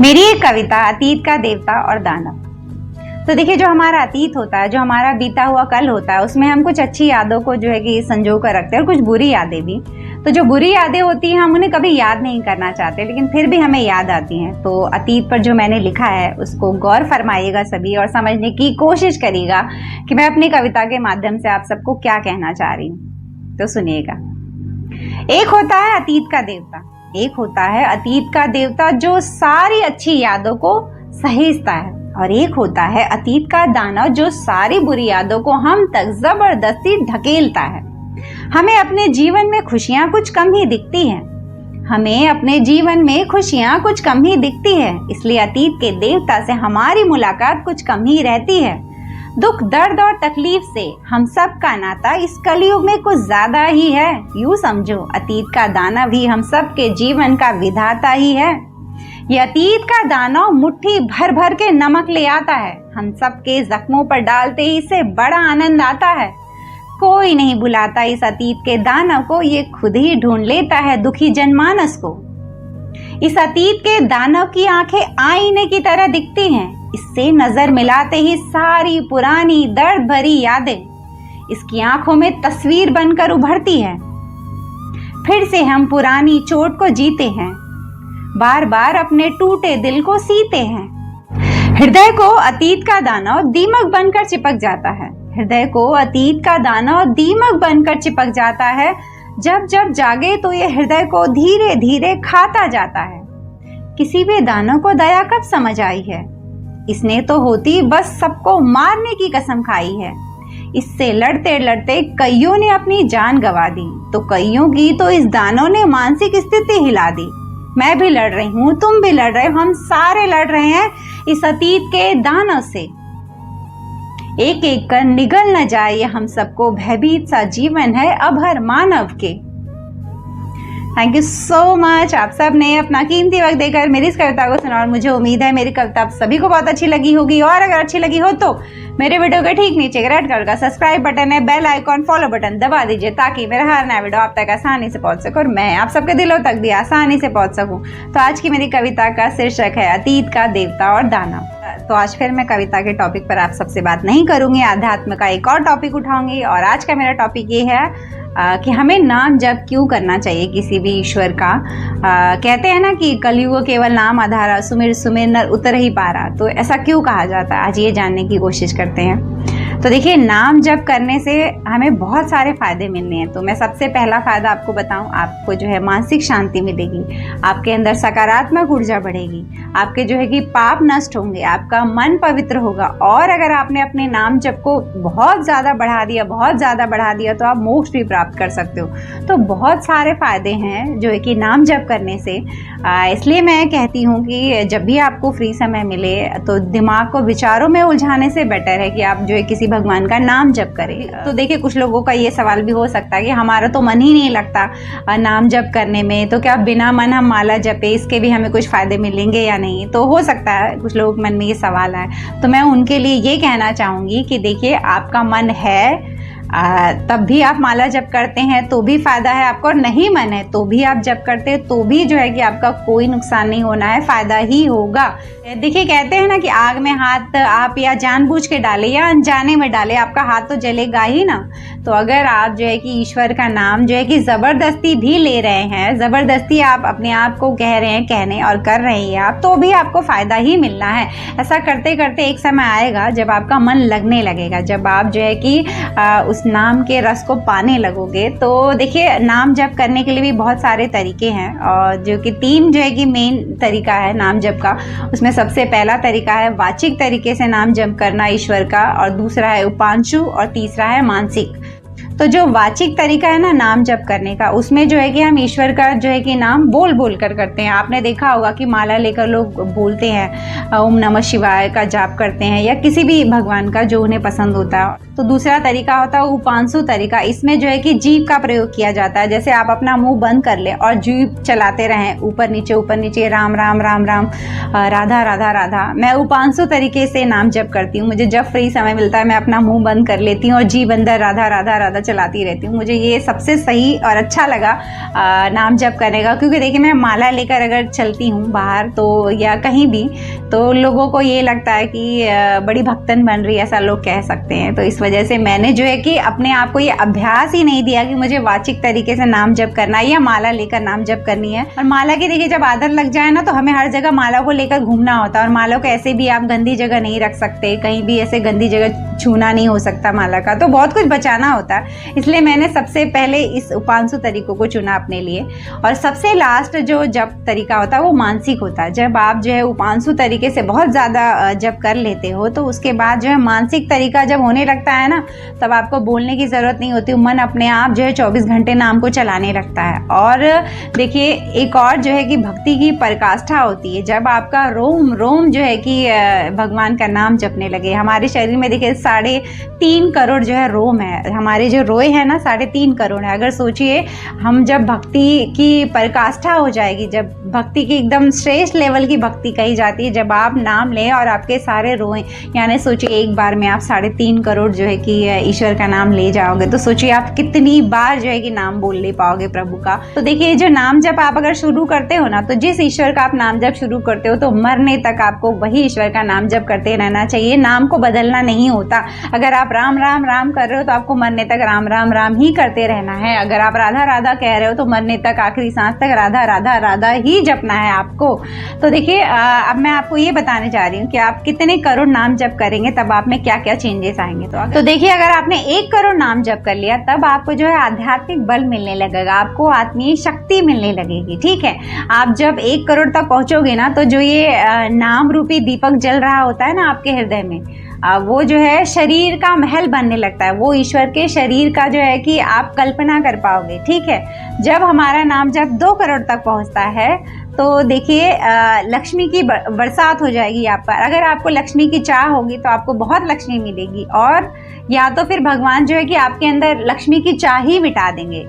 मेरी एक कविता अतीत का देवता और दानव। तो देखिए, जो हमारा अतीत होता है, जो हमारा बीता हुआ कल होता है, उसमें हम कुछ अच्छी यादों को जो है कि संजो कर रखते हैं और कुछ बुरी यादें भी। तो जो बुरी यादें होती हैं हम उन्हें कभी याद नहीं करना चाहते, लेकिन फिर भी हमें याद आती हैं। तो अतीत पर जो मैंने लिखा है उसको गौर फरमाइएगा सभी और समझने की कोशिश करिएगा कि मैं अपनी कविता के माध्यम से आप सबको क्या कहना चाह रही हूँ। तो सुनिएगा। एक होता है अतीत का देवता, एक होता है अतीत का देवता जो सारी अच्छी यादों को सहेजता है, और एक होता है अतीत का दानव जो सारी बुरी यादों को हम तक जबरदस्ती ढकेलता है। हमें अपने जीवन में खुशियां कुछ कम ही दिखती हैं, हमें अपने जीवन में खुशियां कुछ कम ही दिखती है, इसलिए अतीत के देवता से हमारी मुलाकात कुछ कम ही रहती है। दुख, दर्द और तकलीफ से हम सब का नाता इस कलयुग में कुछ ज्यादा ही है। यूं समझो, अतीत का दानव ही हम सब के जीवन का विधाता ही है। ये अतीत का दानव मुट्ठी भर भर के नमक ले आता है, हम सब के जख्मों पर डालते ही इससे बड़ा आनंद आता है। कोई नहीं बुलाता इस अतीत के दानव को, ये खुद ही ढूंढ लेता है दुखी जनमानस को। इस अतीत के दानव की आंखें आईने की तरह दिखती हैं, इससे नजर मिलाते ही सारी पुरानी दर्द भरी यादें इसकी आंखों में तस्वीर बनकर उभरती है। फिर से हम पुरानी चोट को जीते हैं, बार बार अपने टूटे दिल को सीते हैं। हृदय को अतीत का दानव दीमक बनकर चिपक जाता है, हृदय को अतीत का दानव दीमक बनकर चिपक जाता है। जब जब जागे तो ये हृदय को धीरे धीरे खाता जाता है। किसी भी दानव को दया कब समझ आई है, इसने तो होती बस सबको मारने की कसम खाई है। इससे लड़ते लड़ते कईयों ने अपनी जान गंवा दी, तो कईयों की तो इस दानव ने मानसिक स्थिति हिला दी। मैं भी लड़ रही हूँ, तुम भी लड़ रहे हो, हम सारे लड़ रहे हैं इस अतीत के दानव से। एक एक कर निगल न जाए ये हम सबको भयभीत सा जीवन है अब हर मानव के। थैंक यू सो मच, आप सब ने अपना कीमती वक्त देकर मेरी इस कविता को सुना और मुझे उम्मीद है मेरी कविता आप सभी को बहुत अच्छी लगी होगी। और अगर अच्छी लगी हो तो मेरे वीडियो के ठीक नीचे रेड कलर का सब्सक्राइब बटन है, बेल आइकॉन, फॉलो बटन दबा दीजिए ताकि मेरा हर नया वीडियो आप तक आसानी से पहुंच सके और मैं आप सबके दिलों तक भी आसानी से पहुंच सकूं। तो आज की मेरी कविता का शीर्षक है अतीत का देवता और दानव। तो आज फिर मैं कविता के टॉपिक पर आप सबसे बात नहीं करूंगी, आध्यात्म का एक और टॉपिक उठाऊंगी। और आज का मेरा टॉपिक ये है कि हमें नाम जप क्यों करना चाहिए किसी भी ईश्वर का। कहते हैं ना कि कलयुग केवल नाम आधारा, सुमिर सुमिर नर उतर ही पारा। तो ऐसा क्यों कहा जाता है, आज ये जानने की कोशिश करते हैं। तो देखिए, नाम जप करने से हमें बहुत सारे फायदे मिलने हैं। तो मैं सबसे पहला फायदा आपको बताऊं, आपको जो है मानसिक शांति मिलेगी, आपके अंदर सकारात्मक ऊर्जा बढ़ेगी, आपके जो है कि पाप नष्ट होंगे, आपका मन पवित्र होगा। और अगर आपने अपने नाम जप को बहुत ज़्यादा बढ़ा दिया तो आप मोक्ष भी प्राप्त कर सकते हो। तो बहुत सारे फायदे हैं जो है कि नाम जप करने से। इसलिए मैं कहती हूँ कि जब भी आपको फ्री समय मिले तो दिमाग को विचारों में उलझाने से बेटर है कि आप जो है किसी भगवान का नाम जप करें। तो देखिए, कुछ लोगों का ये सवाल भी हो सकता है कि हमारा तो मन ही नहीं लगता नाम जप करने में, तो क्या बिना मन हम माला जपे इसके भी हमें कुछ फायदे मिलेंगे या नहीं। तो हो सकता है कुछ लोग मन में ये सवाल आए, तो मैं उनके लिए ये कहना चाहूँगी कि देखिए, आपका मन है तब भी आप माला जप करते हैं तो भी फायदा है आपको, और नहीं मन है तो भी आप जप करते हैं तो भी जो है कि आपका कोई नुकसान नहीं होना है, फायदा ही होगा। देखिए, कहते हैं ना कि आग में हाथ आप या जानबूझ के डाले या अनजाने में डाले, आपका हाथ तो जलेगा ही ना। तो अगर आप जो है कि ईश्वर का नाम जो है कि जबरदस्ती भी ले रहे हैं, जबरदस्ती आप अपने आप को कह रहे हैं, कहने और कर रहे हैं आप, तो भी आपको फायदा ही मिलना है। ऐसा करते करते एक समय आएगा जब आपका मन लगने लगेगा, जब आप जो है कि उस नाम के रस को पाने लगोगे। तो देखिए, नाम जप करने के लिए भी बहुत सारे तरीके हैं, और जो कि 3 जो है कि मेन तरीका है नाम जप का। उसमें सबसे पहला तरीका है वाचिक तरीके से नाम जप करना ईश्वर का, और दूसरा है उपांशु, और तीसरा है मानसिक। तो जो वाचिक तरीका है ना नाम जप करने का, उसमें जो है कि हम ईश्वर का जो है कि नाम बोल बोल कर करते हैं। आपने देखा होगा कि माला लेकर लोग बोलते हैं ओम नमः शिवाय का जाप करते हैं, या किसी भी भगवान का जो उन्हें पसंद होता है। तो दूसरा तरीका होता है उपांशु तरीका। इसमें जो है कि जीभ का प्रयोग किया जाता है। जैसे आप अपना मुंह बंद कर लें और जीभ चलाते रहें ऊपर नीचे राम राम राम राम, राधा राधा राधा। मैं उपांशु तरीके से नाम जप करती हूँ। मुझे जब फ्री समय मिलता है मैं अपना मुंह बंद कर लेती हूँ और जीभ अंदर राधा राधा राधा चलाती रहती हूँ। मुझे ये सबसे सही और अच्छा लगा नाम जप करने का, क्योंकि देखिए मैं माला लेकर अगर चलती हूँ बाहर तो या कहीं भी, तो लोगों को ये लगता है कि बड़ी भक्तन बन रही है, ऐसा लोग कह सकते हैं। तो इस वजह से मैंने जो है कि अपने आप को ये अभ्यास ही नहीं दिया कि मुझे वाचिक तरीके से नाम जप करना है या माला लेकर नाम जप करनी है। और माला की देखिए जब आदत लग जाए ना तो हमें हर जगह माला को लेकर घूमना होता है। और माला को ऐसे भी आप गंदी जगह नहीं रख सकते, कहीं भी ऐसे गंदी जगह छूना नहीं हो सकता माला का, तो बहुत कुछ बचाना होता है। इसलिए मैंने सबसे पहले इस उपांशु तरीकों को चुना अपने लिए। और सबसे लास्ट जो जप तरीका होता है वो मानसिक होता है। जब आप जो है उपांशु तरीके से बहुत ज़्यादा जप कर लेते हो तो उसके बाद जो है मानसिक तरीका जब होने लगता है ना, तब आपको बोलने की ज़रूरत नहीं होती, मन अपने आप जो है 24 घंटे नाम को चलाने लगता है। और देखिए एक और जो है कि भक्ति की पराकाष्ठा होती है जब आपका रोम रोम जो है कि भगवान का नाम जपने लगे। हमारे शरीर में देखिए 3.5 करोड़ जो है रोम है, हमारे जो रोए हैं ना 3.5 करोड़ है। अगर सोचिए हम जब भक्ति की पराकाष्ठा हो जाएगी, जब भक्ति की एकदम श्रेष्ठ लेवल की भक्ति कही जाती है, जब आप नाम लें और आपके सारे रोएं, यानी सोचिए एक बार में आप 3.5 करोड़ जो है कि ईश्वर का नाम ले जाओगे, तो सोचिए आप कितनी बार जो है कि नाम बोल ले पाओगे प्रभु का। तो देखिए जो नाम जप आप अगर शुरू करते हो ना, तो जिस ईश्वर का आप नाम जप शुरू करते हो तो मरने तक आपको वही ईश्वर का नाम जप करते रहना चाहिए। नाम को बदलना नहीं होता। अगर आप राम राम राम कर रहे हो तो आपको मरने तक राम राम राम ही करते रहना है। अगर आप राधा राधा कह रहे हो तो मरने तक आखिरी सांस तक राधा राधा राधा ही जपना है आपको। तो देखिए अब मैं आपको ये बताने जा रही हूँ कि आप कितने करोड़ नाम जप करेंगे तब आप में क्या क्या चेंजेस आएंगे। तो देखिए अगर आपने 1 करोड़ नाम जप कर लिया तब आपको जो है आध्यात्मिक बल मिलने लगेगा, आपको आत्मीय शक्ति मिलने लगेगी। ठीक है, आप जब 1 करोड़ तक पहुंचोगे ना तो जो ये नाम रूपी दीपक जल रहा होता है ना आपके हृदय में, वो जो है शरीर का महल बनने लगता है। वो ईश्वर के शरीर का जो है कि आप कल्पना कर पाओगे। ठीक है, जब हमारा नाम जब 2 करोड़ तक पहुंचता है तो देखिए लक्ष्मी की बरसात हो जाएगी आप पर। अगर आपको लक्ष्मी की चाह होगी तो आपको बहुत लक्ष्मी मिलेगी, और या तो फिर भगवान जो है कि आपके अंदर लक्ष्मी की चाह ही मिटा देंगे।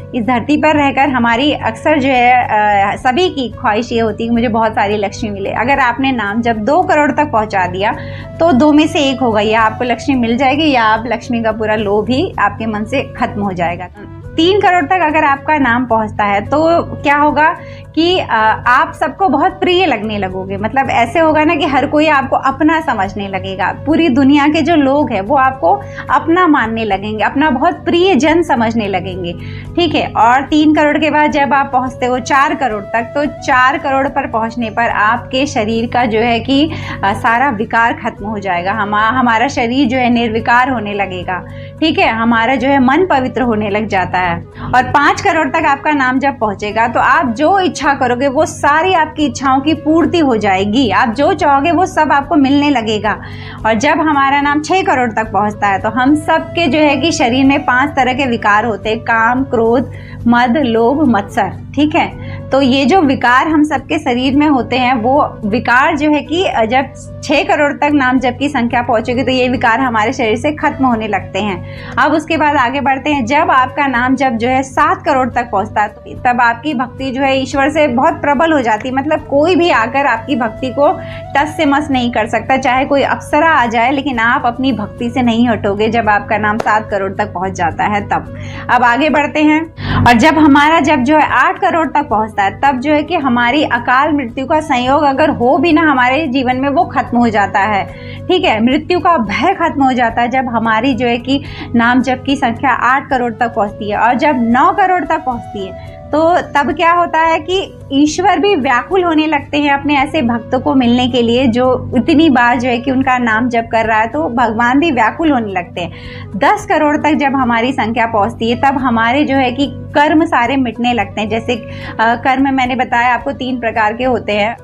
इस धरती पर रहकर हमारी अक्सर जो है सभी की ख्वाहिश ये होती है कि मुझे बहुत सारी लक्ष्मी मिले। अगर आपने नाम जब 2 करोड़ तक पहुंचा दिया तो 2 में से 1 होगा, या आपको लक्ष्मी मिल जाएगी या आप लक्ष्मी का पूरा लोभ ही आपके मन से खत्म हो जाएगा। 3 करोड़ तक अगर आपका नाम पहुंचता है तो क्या होगा कि आप सबको बहुत प्रिय लगने लगोगे। मतलब ऐसे होगा ना कि हर कोई आपको अपना समझने लगेगा। पूरी दुनिया के जो लोग हैं वो आपको अपना मानने लगेंगे, अपना बहुत प्रिय जन समझने लगेंगे। ठीक है, और 3 करोड़ के बाद जब आप पहुंचते हो 4 करोड़ तक, तो 4 करोड़ पर पहुंचने पर आपके शरीर का जो है कि सारा विकार खत्म हो जाएगा। हमारा शरीर जो है निर्विकार होने लगेगा। ठीक है, हमारा जो है मन पवित्र होने लग जाता है। और 5 करोड़ तक आपका नाम जब पहुंचेगा तो आप जो इच्छा करोगे वो सारी आपकी इच्छाओं की पूर्ति हो जाएगी। आप जो चाहोगे वो सब आपको मिलने लगेगा। और जब हमारा नाम 6 करोड़ तक पहुंचता है तो हम सब के जो है कि शरीर में 5 तरह के विकार होते हैं, काम, क्रोध, मद, लोभ, मत्सर। ठीक है, तो ये जो विकार हम सबके शरीर में होते हैं वो विकार जो है कि जब 6 करोड़ तक नाम जप की संख्या पहुंचेगी तो ये विकार हमारे शरीर से खत्म होने लगते हैं। अब उसके बाद आगे बढ़ते हैं। जब आपका नाम जप जो है 7 करोड़ तक पहुंचता है तो तब आपकी भक्ति जो है ईश्वर से बहुत प्रबल हो जाती है। मतलब कोई भी आकर आपकी भक्ति को टस से मस नहीं कर सकता, चाहे कोई अप्सरा आ जाए, लेकिन आप अपनी भक्ति से नहीं हटोगे जब आपका नाम 7 करोड़ तक पहुंच जाता है तब। अब आगे बढ़ते हैं। और जब हमारा जब जो है 8 करोड़ तक पहुंचता है तब जो है कि हमारी अकाल मृत्यु का संयोग अगर हो भी ना हमारे जीवन में वो खत्म हो जाता है। ठीक है, मृत्यु का भय खत्म हो जाता है जब हमारी जो है कि नाम जप की संख्या 8 करोड़ तक पहुंचती है। और जब 9 करोड़ तक पहुंचती है तो तब क्या होता है कि ईश्वर भी व्याकुल होने लगते हैं अपने ऐसे भक्तों को मिलने के लिए जो इतनी बार जो है कि उनका नाम जप कर रहा है, तो भगवान भी व्याकुल होने लगते हैं। 10 करोड़ तक जब हमारी संख्या पहुंचती है तब हमारे जो है कि कर्म सारे मिटने लगते हैं। जैसे कर्म मैंने बताया आपको 3 प्रकार के होते हैं,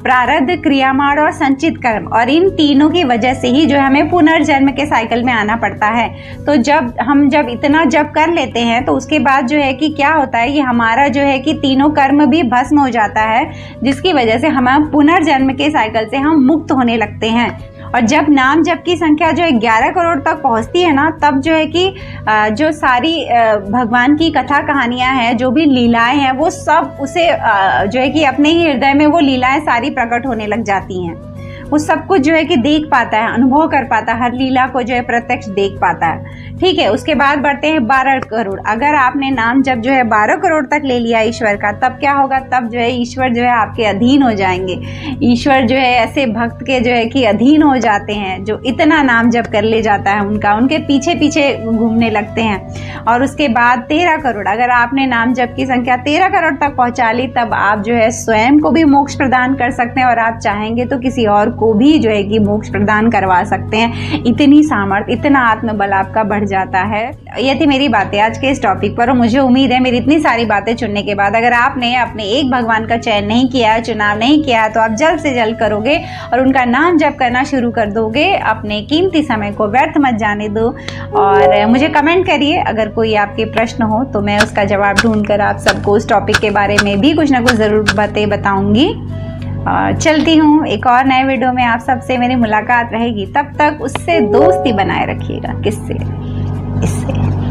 प्रारब्ध, क्रियामाण और संचित कर्म। और इन तीनों की वजह से ही जो है हमें पुनर्जन्म के साइकिल में आना पड़ता है। तो जब इतना जप कर लेते हैं तो उसके बाद जो है कि क्या होता है कि हमारा जो है कि तीनों कर्म भी भस्म हो जाता है, जिसकी वजह से हम पुनर्जन्म के साइकिल से हम मुक्त होने लगते हैं। और जब नाम जप की संख्या जो है 11 करोड़ तक पहुंचती है ना, तब जो है कि जो सारी भगवान की कथा कहानियां हैं, जो भी लीलाएं हैं, वो सब उसे जो है कि अपने ही हृदय में वो लीलाएं सारी प्रकट होने लग जाती हैं। वो सब कुछ जो है कि देख पाता है, अनुभव कर पाता है, हर लीला को जो है प्रत्यक्ष देख पाता है। ठीक है, उसके बाद बढ़ते हैं 12 करोड़। अगर आपने नाम जब जो है 12 करोड़ तक ले लिया ईश्वर का, तब क्या होगा? तब जो है ईश्वर जो है आपके अधीन हो जाएंगे। ईश्वर जो है ऐसे भक्त के जो है कि अधीन हो जाते हैं, जो इतना नाम जप कर ले जाता है उनका, उनके पीछे पीछे घूमने लगते हैं। और उसके बाद 13 करोड़, अगर आपने नाम जप की संख्या 13 करोड़ तक पहुंचा ली, तब आप जो है स्वयं को भी मोक्ष प्रदान कर सकते हैं, और आप चाहेंगे तो किसी और को भी जो है कि मोक्ष प्रदान करवा सकते हैं। इतनी सामर्थ्य, इतना आत्मबल आपका बढ़ जाता है। ये थी मेरी बातें आज के इस टॉपिक पर, और मुझे उम्मीद है मेरी इतनी सारी बातें चुनने के बाद, अगर आपने अपने एक भगवान का चयन नहीं किया, चुनाव नहीं किया, तो आप जल्द से जल्द करोगे और उनका नाम जप करना शुरू कर दोगे। अपने कीमती समय को व्यर्थ मत जाने दो, और मुझे कमेंट करिए अगर कोई आपके प्रश्न हो, तो मैं उसका जवाब ढूंढकर आप सबको उस टॉपिक के बारे में भी कुछ ना कुछ ज़रूर बातें बताऊंगी। चलती हूँ, एक और नए वीडियो में आप सबसे मेरी मुलाकात रहेगी। तब तक उससे दोस्ती बनाए रखिएगा। किससे? इससे।